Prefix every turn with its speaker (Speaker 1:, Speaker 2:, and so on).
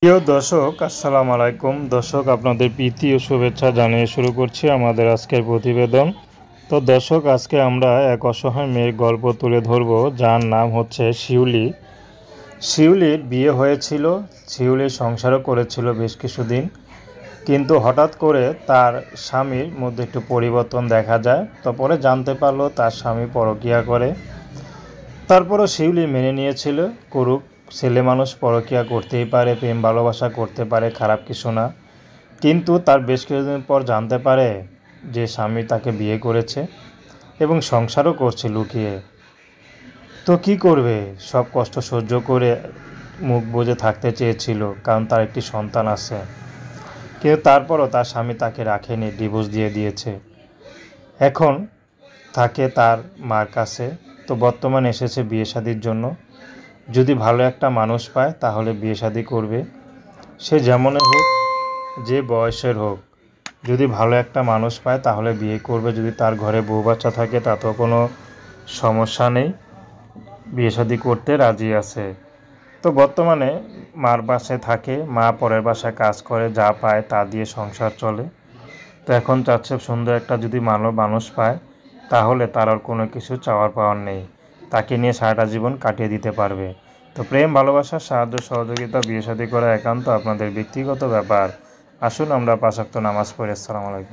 Speaker 1: প্রিয় দর্শক, আসসালামু আলাইকুম। দর্শক, আপনাদের প্রীতি ও শুভেচ্ছা জানিয়ে শুরু করছি আমাদের আজকের প্রতিবেদন। তো দর্শক, আজকে আমরা এক অসহায় মেয়ের গল্প তুলে ধরব, যার নাম হচ্ছে শিউলি। শিউলির বিয়ে হয়েছিল, শিউলি সংসারও করেছিল বেশ কিছুদিন, কিন্তু হঠাৎ করে তার স্বামীর মধ্যে একটু পরিবর্তন দেখা যায়। তো পরে জানতে পারলো তার স্বামী পরকীয়া করে। তারপরও শিউলি মেনে নিয়েছিল, করুক, ছেলে মানুষ পরকীয়া করতেই পারে, প্রেম ভালোবাসা করতে পারে, খারাপ কিছু না। কিন্তু তার বেশ কিছুদিন পর জানতে পারে যে স্বামী তাকে বিয়ে করেছে এবং সংসারও করছে লুকিয়ে। তো কি করবে, সব কষ্ট সহ্য করে মুখ বুজে থাকতে চেয়েছিল, কারণ তার একটি সন্তান আছে। কিন্তু তারপরও তার স্বামী তাকে রাখেনি, ডিভোর্স দিয়ে দিয়েছে। এখন থাকে তার মার কাছে। তো বর্তমানে এসেছে বিয়ে শাদির জন্য। যদি ভালো একটা মানুষ পায় তাহলে বিয়ে শাদি করবে, সে যেমনই হোক, যে বয়সের হোক। যদি ভালো একটা মানুষ পায় তাহলে বিয়ে করবে। যদি তার ঘরে বউ বাচ্চা থাকে তাতেও কোনো সমস্যা নেই, বিয়ে শাদি করতে রাজি আছে। তো বর্তমানে মার বাসায় থাকে, মা পরের বাসায় কাজ করে, যা পায় তা দিয়ে সংসার চলে। তো এখন চাচ্ছে সুন্দর একটা যদি মানুষ পায় তাহলে তার আর কোনো কিছু চাওয়ার পাওয়ার নেই, তাকে নিয়ে সারাটা জীবন কাটিয়ে দিতে পারবে। তো প্রেম ভালোবাসার সাহায্য সহযোগিতা বিয়ে শাদী করা একান্ত আপনাদের ব্যক্তিগত ব্যাপার। আসুন আমরা 5 ওয়াক্ত নামাজ পড়ি। আসসালামু আলাইকুম।